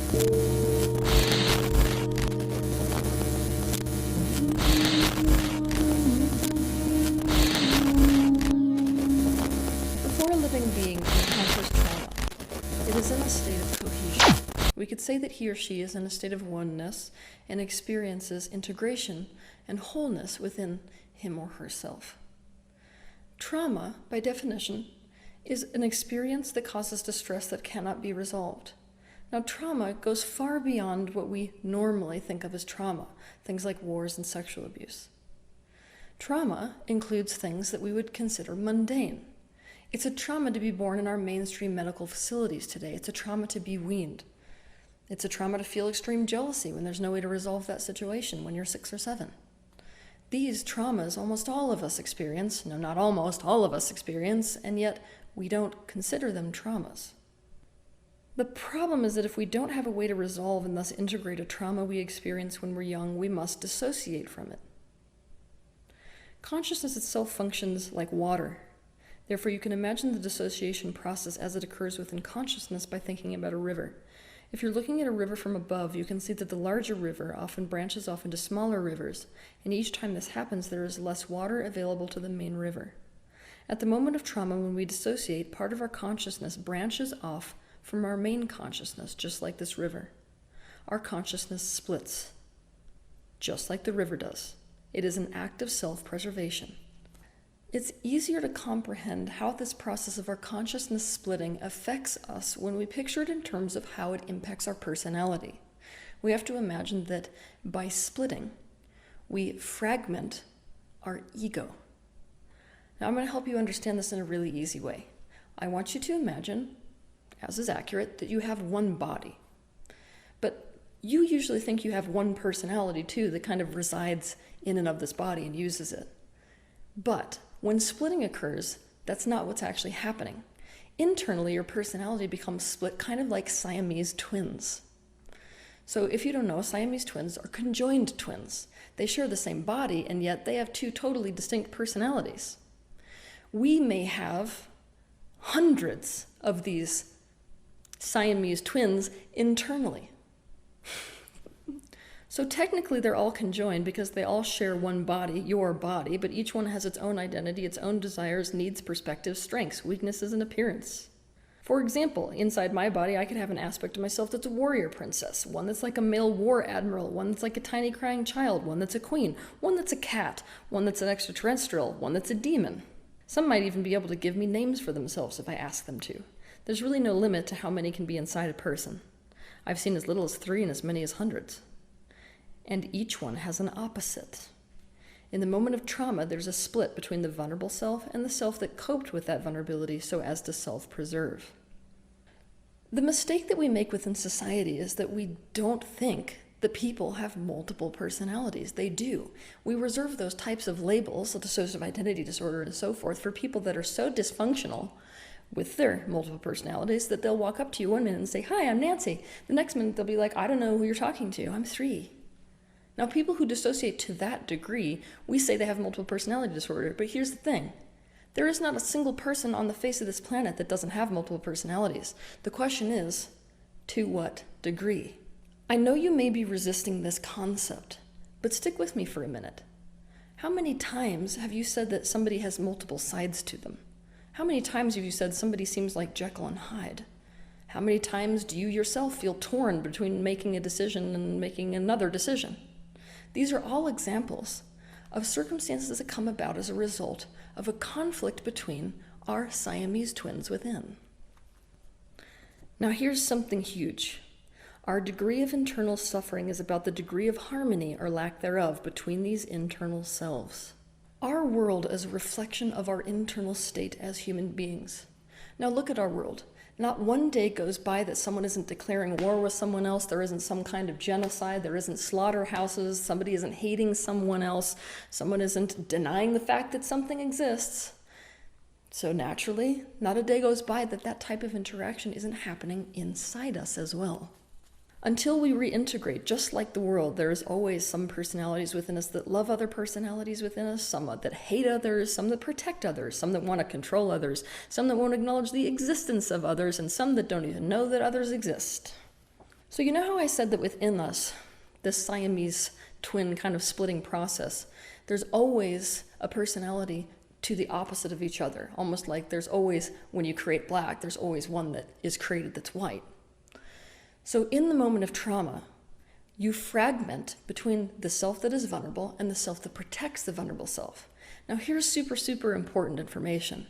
Before a living being encounters trauma, it is in a state of cohesion. We could say that he or she is in a state of oneness and experiences integration and wholeness within him or herself. Trauma, by definition, is an experience that causes distress that cannot be resolved. Now, trauma goes far beyond what we normally think of as trauma, things like wars and sexual abuse. Trauma includes things that we would consider mundane. It's a trauma to be born in our mainstream medical facilities today. It's a trauma to be weaned. It's a trauma to feel extreme jealousy when there's no way to resolve that situation when you're 6 or 7. These traumas almost all of us experience, no, not almost, all of us experience, and yet we don't consider them traumas. The problem is that if we don't have a way to resolve and thus integrate a trauma we experience when we're young, we must dissociate from it. Consciousness itself functions like water. Therefore, you can imagine the dissociation process as it occurs within consciousness by thinking about a river. If you're looking at a river from above, you can see that the larger river often branches off into smaller rivers, and each time this happens, there is less water available to the main river. At the moment of trauma, when we dissociate, part of our consciousness branches off from our main consciousness, just like this river. Our consciousness splits, just like the river does. It is an act of self-preservation. It's easier to comprehend how this process of our consciousness splitting affects us when we picture it in terms of how it impacts our personality. We have to imagine that by splitting, we fragment our ego. Now, I'm going to help you understand this in a really easy way. I want you to imagine, as is accurate, that you have one body. But you usually think you have one personality too that kind of resides in and of this body and uses it. But when splitting occurs, that's not what's actually happening. Internally, your personality becomes split kind of like Siamese twins. So if you don't know, Siamese twins are conjoined twins. They share the same body, and yet they have 2 totally distinct personalities. We may have hundreds of these Siamese twins internally. So technically they're all conjoined because they all share one body, your body, but each one has its own identity, its own desires, needs, perspectives, strengths, weaknesses, and appearance. For example, inside my body, I could have an aspect of myself that's a warrior princess, one that's like a male war admiral, one that's like a tiny crying child, one that's a queen, one that's a cat, one that's an extraterrestrial, one that's a demon. Some might even be able to give me names for themselves if I ask them to. There's really no limit to how many can be inside a person. I've seen as little as 3 and as many as hundreds. And each one has an opposite. In the moment of trauma, there's a split between the vulnerable self and the self that coped with that vulnerability so as to self-preserve. The mistake that we make within society is that we don't think that people have multiple personalities. They do. We reserve those types of labels, like dissociative identity disorder and so forth, for people that are so dysfunctional with their multiple personalities that they'll walk up to you one minute and say, "Hi, I'm Nancy." The next minute they'll be like, "I don't know who you're talking to. I'm 3. Now, people who dissociate to that degree, we say they have multiple personality disorder, but here's the thing. There is not a single person on the face of this planet that doesn't have multiple personalities. The question is, to what degree? I know you may be resisting this concept, but stick with me for a minute. How many times have you said that somebody has multiple sides to them? How many times have you said somebody seems like Jekyll and Hyde? How many times do you yourself feel torn between making a decision and making another decision? These are all examples of circumstances that come about as a result of a conflict between our Siamese twins within. Now here's something huge. Our degree of internal suffering is about the degree of harmony or lack thereof between these internal selves. Our world is a reflection of our internal state as human beings. Now look at our world. Not one day goes by that someone isn't declaring war with someone else, there isn't some kind of genocide, there isn't slaughterhouses, somebody isn't hating someone else, someone isn't denying the fact that something exists. So naturally, not a day goes by that that type of interaction isn't happening inside us as well. Until we reintegrate, just like the world, there is always some personalities within us that love other personalities within us, some that hate others, some that protect others, some that want to control others, some that won't acknowledge the existence of others, and some that don't even know that others exist. So you know how I said that within us, this Siamese twin kind of splitting process, there's always a personality to the opposite of each other. Almost like there's always, when you create black, there's always one that is created that's white. So in the moment of trauma, you fragment between the self that is vulnerable and the self that protects the vulnerable self. Now here's super, super important information.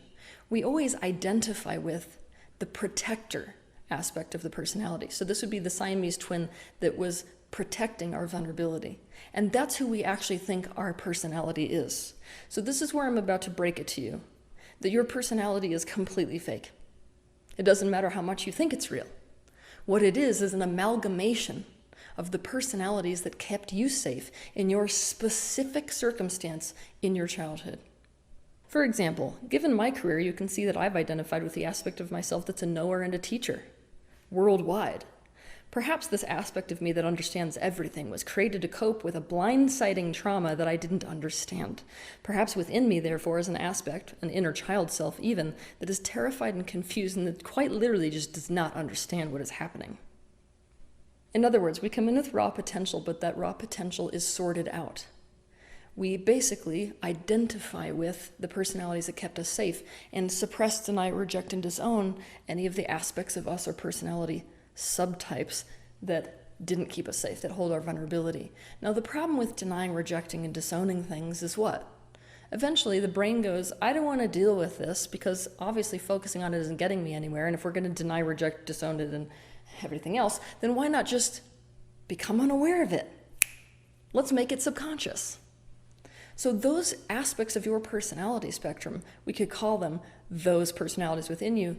We always identify with the protector aspect of the personality. So this would be the Siamese twin that was protecting our vulnerability. And that's who we actually think our personality is. So this is where I'm about to break it to you, that your personality is completely fake. It doesn't matter how much you think it's real. What it is an amalgamation of the personalities that kept you safe in your specific circumstance in your childhood. For example, given my career, you can see that I've identified with the aspect of myself that's a knower and a teacher, worldwide. Perhaps this aspect of me that understands everything was created to cope with a blindsiding trauma that I didn't understand. Perhaps within me, therefore, is an aspect, an inner child self even, that is terrified and confused and that quite literally just does not understand what is happening. In other words, we come in with raw potential, but that raw potential is sorted out. We basically identify with the personalities that kept us safe and suppress, deny, reject, and disown any of the aspects of us or personality subtypes that didn't keep us safe, that hold our vulnerability. Now, the problem with denying, rejecting, and disowning things is what? Eventually, the brain goes, I don't want to deal with this because obviously focusing on it isn't getting me anywhere. And if we're going to deny, reject, disown it, and everything else, then why not just become unaware of it? Let's make it subconscious. So those aspects of your personality spectrum, we could call them those personalities within you,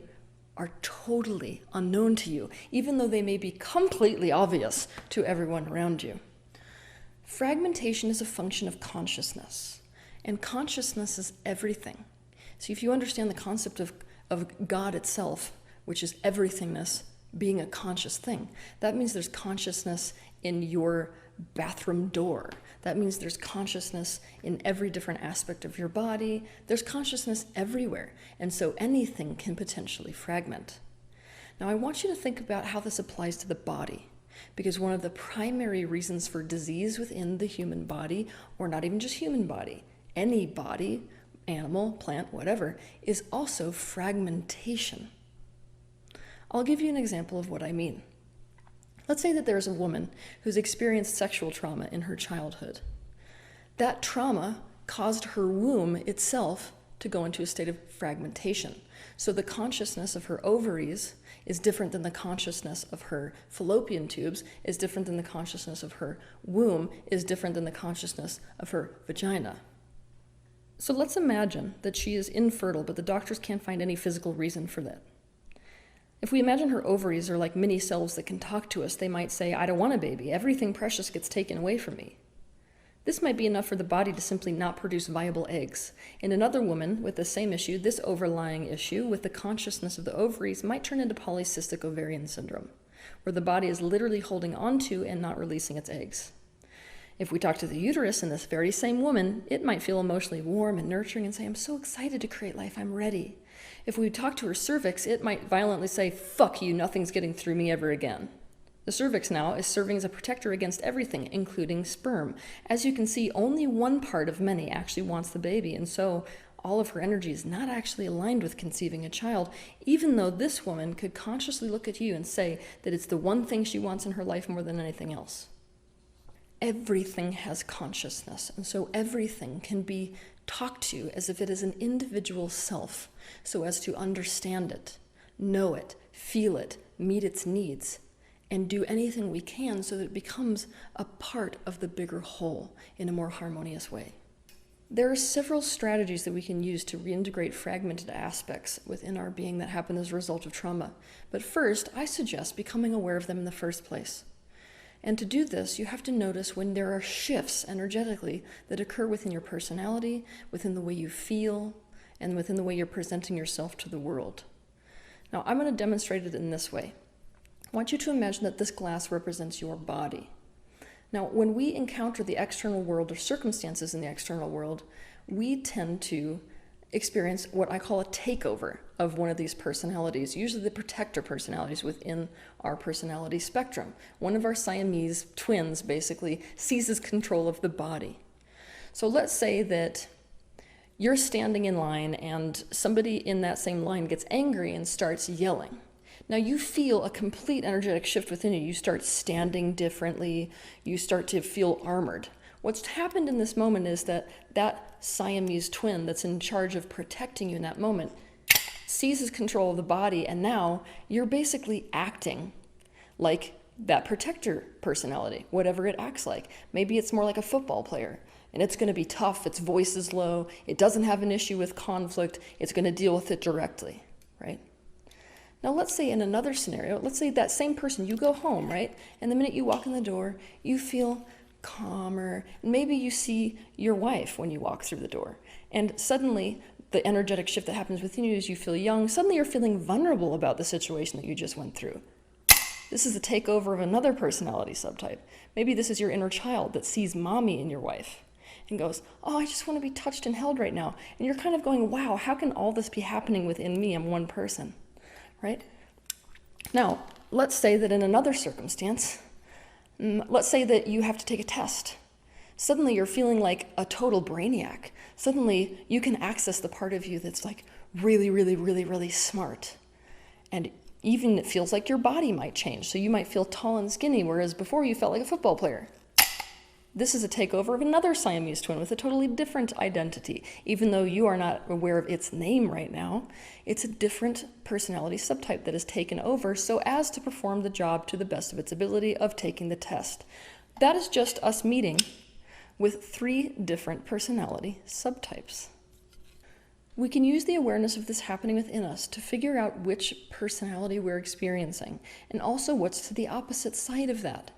are totally unknown to you, even though they may be completely obvious to everyone around you. Fragmentation is a function of consciousness, and consciousness is everything. So if you understand the concept of God itself, which is everythingness, being a conscious thing, that means there's consciousness in your bathroom door. That means there's consciousness in every different aspect of your body. There's consciousness everywhere. And so anything can potentially fragment. Now, I want you to think about how this applies to the body, because one of the primary reasons for disease within the human body, or not even just human body, any body, animal, plant, whatever, is also fragmentation. I'll give you an example of what I mean. Let's say that there's a woman who's experienced sexual trauma in her childhood. That trauma caused her womb itself to go into a state of fragmentation. So the consciousness of her ovaries is different than the consciousness of her fallopian tubes, is different than the consciousness of her womb, is different than the consciousness of her vagina. So let's imagine that she is infertile, but the doctors can't find any physical reason for that. If we imagine her ovaries are like mini selves that can talk to us, they might say, I don't want a baby. Everything precious gets taken away from me. This might be enough for the body to simply not produce viable eggs. In another woman with the same issue, this overlying issue with the consciousness of the ovaries might turn into polycystic ovarian syndrome, where the body is literally holding onto and not releasing its eggs. If we talk to the uterus in this very same woman, it might feel emotionally warm and nurturing and say, I'm so excited to create life, I'm ready. If we talk to her cervix, it might violently say, fuck you, nothing's getting through me ever again. The cervix now is serving as a protector against everything, including sperm. As you can see, only one part of many actually wants the baby, and so all of her energy is not actually aligned with conceiving a child, even though this woman could consciously look at you and say that it's the one thing she wants in her life more than anything else. Everything has consciousness, and so everything can be talked to as if it is an individual self, so as to understand it, know it, feel it, meet its needs, and do anything we can so that it becomes a part of the bigger whole in a more harmonious way. There are several strategies that we can use to reintegrate fragmented aspects within our being that happen as a result of trauma. But first, I suggest becoming aware of them in the first place. And to do this, you have to notice when there are shifts energetically that occur within your personality, within the way you feel, and within the way you're presenting yourself to the world. Now, I'm going to demonstrate it in this way. I want you to imagine that this glass represents your body. Now, when we encounter the external world or circumstances in the external world, we tend to experience what I call a takeover of one of these personalities, usually the protector personalities within our personality spectrum. One of our Siamese twins basically seizes control of the body. So let's say that you're standing in line and somebody in that same line gets angry and starts yelling. Now you feel a complete energetic shift within you. You start standing differently. You start to feel armored. What's happened in this moment is that Siamese twin that's in charge of protecting you in that moment seizes control of the body, and now you're basically acting like that protector personality, whatever it acts like. Maybe it's more like a football player, and it's going to be tough, its voice is low, it doesn't have an issue with conflict, it's going to deal with it directly, right? Now let's say in another scenario, let's say that same person, you go home, right? And the minute you walk in the door, you feel calmer. Maybe you see your wife when you walk through the door, and suddenly the energetic shift that happens within you is you feel young. Suddenly you're feeling vulnerable about the situation that you just went through. This is a takeover of another personality subtype. Maybe this is your inner child that sees mommy in your wife and goes, oh, I just want to be touched and held right now. And you're kind of going, wow, how can all this be happening within me? I'm one person, right? Now, let's say that in another circumstance, let's say that you have to take a test. Suddenly you're feeling like a total brainiac. Suddenly you can access the part of you that's like really, really, really, really smart. And even it feels like your body might change. So you might feel tall and skinny, whereas before you felt like a football player. This is a takeover of another Siamese twin with a totally different identity. Even though you are not aware of its name right now, it's a different personality subtype that is taken over so as to perform the job to the best of its ability of taking the test. That is just us meeting with 3 different personality subtypes. We can use the awareness of this happening within us to figure out which personality we're experiencing, and also what's to the opposite side of that.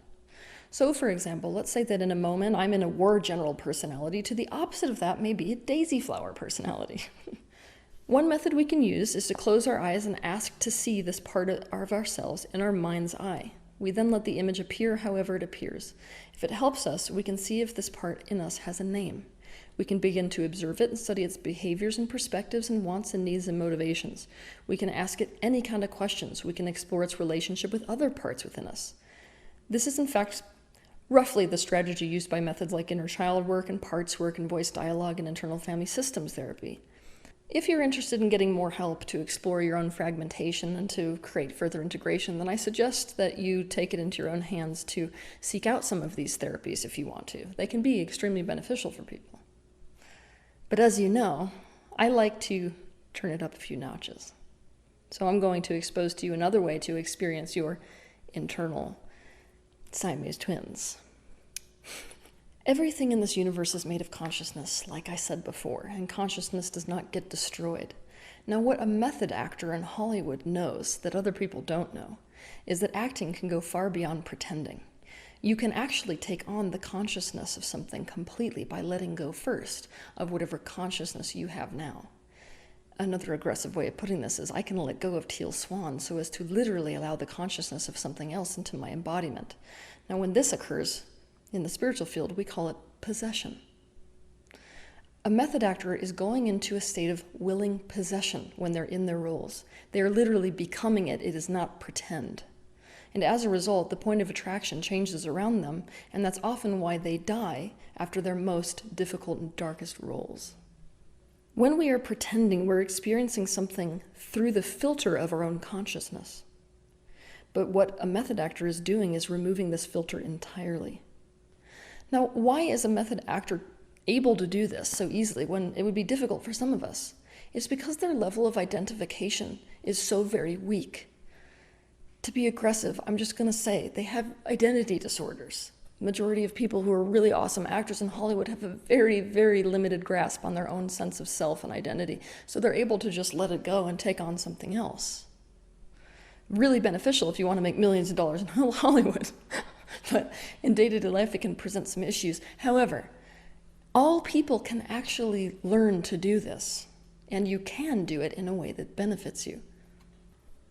So for example, let's say that in a moment I'm in a war general personality. To the opposite of that may be a daisy flower personality. One method we can use is to close our eyes and ask to see this part of ourselves in our mind's eye. We then let the image appear however it appears. If it helps us, we can see if this part in us has a name. We can begin to observe it and study its behaviors and perspectives and wants and needs and motivations. We can ask it any kind of questions. We can explore its relationship with other parts within us. This is in fact roughly the strategy used by methods like inner child work and parts work and voice dialogue and internal family systems therapy. If you're interested in getting more help to explore your own fragmentation and to create further integration, then I suggest that you take it into your own hands to seek out some of these therapies if you want to. They can be extremely beneficial for people. But as you know, I like to turn it up a few notches. So I'm going to expose to you another way to experience your internal Siamese twins. Everything in this universe is made of consciousness, like I said before, and consciousness does not get destroyed. Now, what a method actor in Hollywood knows that other people don't know is that acting can go far beyond pretending. You can actually take on the consciousness of something completely by letting go first of whatever consciousness you have now. Another aggressive way of putting this is I can let go of TealSwan so as to literally allow the consciousness of something else into my embodiment. Now, when this occurs in the spiritual field, we call it possession. A method actor is going into a state of willing possession when they're in their roles. They are literally becoming it. It is not pretend. And as a result, the point of attraction changes around them, and that's often why they die after their most difficult and darkest roles. When we are pretending, we're experiencing something through the filter of our own consciousness. But what a method actor is doing is removing this filter entirely. Now, why is a method actor able to do this so easily when it would be difficult for some of us? It's because their level of identification is so very weak. To be aggressive, I'm just going to say they have identity disorders. The majority of people who are really awesome actors in Hollywood have a very, very limited grasp on their own sense of self and identity, so they're able to just let it go and take on something else. Really beneficial if you want to make millions of dollars in Hollywood. But in day-to-day life, it can present some issues. However, all people can actually learn to do this, and you can do it in a way that benefits you.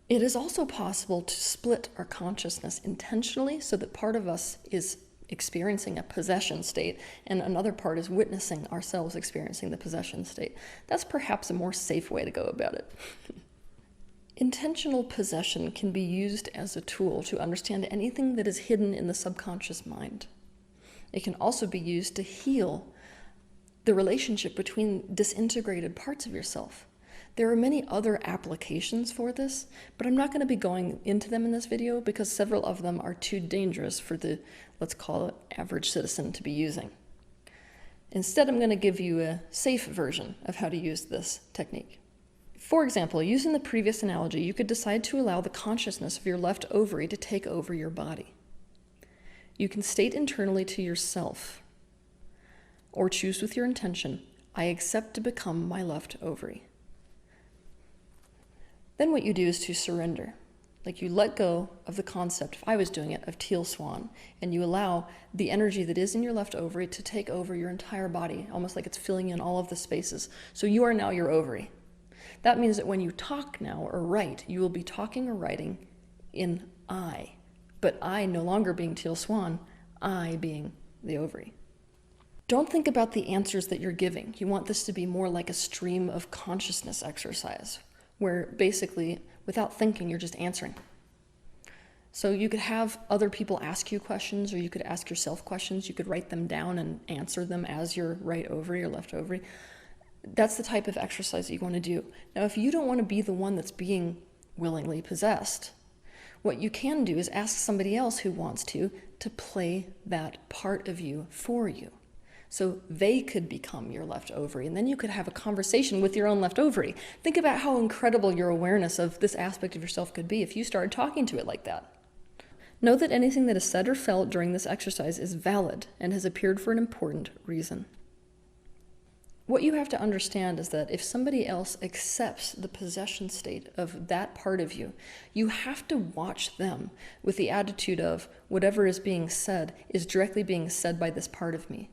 It is also possible to split our consciousness intentionally so that part of us is experiencing a possession state, and another part is witnessing ourselves experiencing the possession state. That's perhaps a more safe way to go about it. Intentional possession can be used as a tool to understand anything that is hidden in the subconscious mind. It can also be used to heal the relationship between disintegrated parts of yourself. There are many other applications for this, but I'm not going to be going into them in this video because several of them are too dangerous for the, let's call it, average citizen to be using. Instead, I'm going to give you a safe version of how to use this technique. For example, using the previous analogy, you could decide to allow the consciousness of your left ovary to take over your body. You can state internally to yourself, or choose with your intention, I accept to become my left ovary. Then what you do is to surrender. Like you let go of the concept, if I was doing it, of TealSwan, and you allow the energy that is in your left ovary to take over your entire body, almost like it's filling in all of the spaces. So you are now your ovary. That means that when you talk now or write, you will be talking or writing in I, but I no longer being TealSwan, I being the ovary. Don't think about the answers that you're giving. You want this to be more like a stream of consciousness exercise, where basically, without thinking, you're just answering. So you could have other people ask you questions, or you could ask yourself questions. You could write them down and answer them as your right ovary or left ovary. That's the type of exercise that you want to do. Now, if you don't want to be the one that's being willingly possessed, what you can do is ask somebody else who wants to play that part of you for you. So they could become your left ovary, and then you could have a conversation with your own left ovary. Think about how incredible your awareness of this aspect of yourself could be if you started talking to it like that. Know that anything that is said or felt during this exercise is valid and has appeared for an important reason. What you have to understand is that if somebody else accepts the possession state of that part of you, you have to watch them with the attitude of whatever is being said is directly being said by this part of me.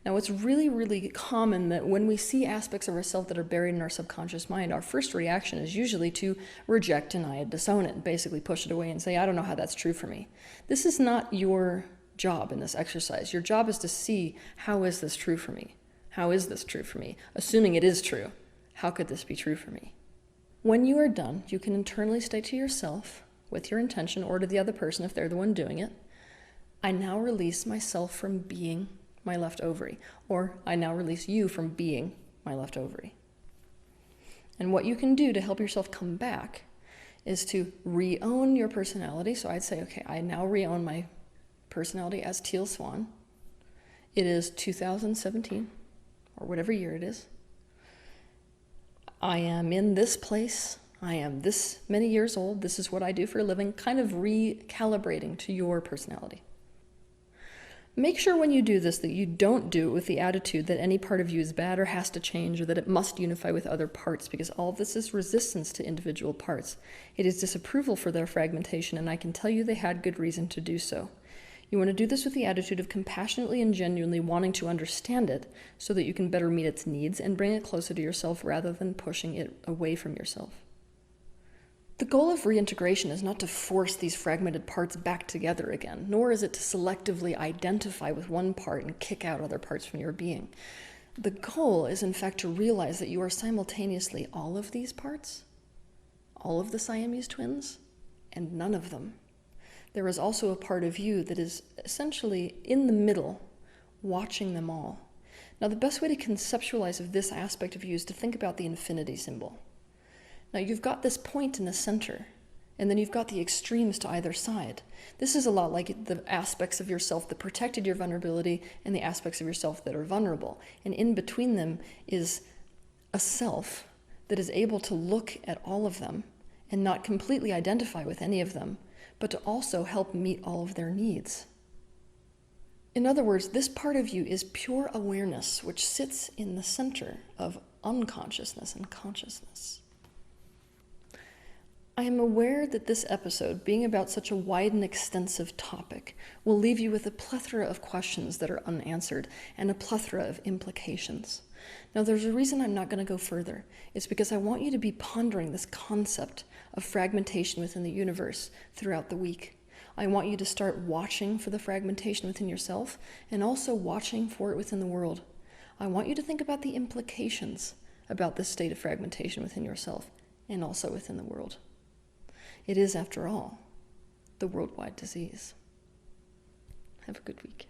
Now, it's really, really common that when we see aspects of ourselves that are buried in our subconscious mind, our first reaction is usually to reject, deny it, disown it, and basically push it away and say, I don't know how that's true for me. This is not your job in this exercise. Your job is to see, how is this true for me? How is this true for me? Assuming it is true, how could this be true for me? When you are done, you can internally state to yourself, with your intention, or to the other person if they're the one doing it, I now release myself from being my left ovary, or I now release you from being my left ovary. And what you can do to help yourself come back is to re-own your personality. So I'd say, okay, I now re-own my personality as TealSwan. It is 2017, or whatever year it is. I am in this place. I am this many years old. This is what I do for a living, kind of recalibrating to your personality. Make sure when you do this that you don't do it with the attitude that any part of you is bad or has to change, or that it must unify with other parts, because all of this is resistance to individual parts. It is disapproval for their fragmentation, and I can tell you they had good reason to do so. You want to do this with the attitude of compassionately and genuinely wanting to understand it so that you can better meet its needs and bring it closer to yourself rather than pushing it away from yourself. The goal of reintegration is not to force these fragmented parts back together again, nor is it to selectively identify with one part and kick out other parts from your being. The goal is, in fact, to realize that you are simultaneously all of these parts, all of the Siamese twins, and none of them. There is also a part of you that is essentially in the middle, watching them all. Now, the best way to conceptualize of this aspect of you is to think about the infinity symbol. Now, you've got this point in the center, and then you've got the extremes to either side. This is a lot like the aspects of yourself that protected your vulnerability and the aspects of yourself that are vulnerable. And in between them is a self that is able to look at all of them and not completely identify with any of them, but to also help meet all of their needs. In other words, this part of you is pure awareness, which sits in the center of unconsciousness and consciousness. I am aware that this episode, being about such a wide and extensive topic, will leave you with a plethora of questions that are unanswered and a plethora of implications. Now, there's a reason I'm not going to go further. It's because I want you to be pondering this concept of fragmentation within the universe throughout the week. I want you to start watching for the fragmentation within yourself and also watching for it within the world. I want you to think about the implications about this state of fragmentation within yourself and also within the world. It is, after all, the worldwide disease. Have a good week.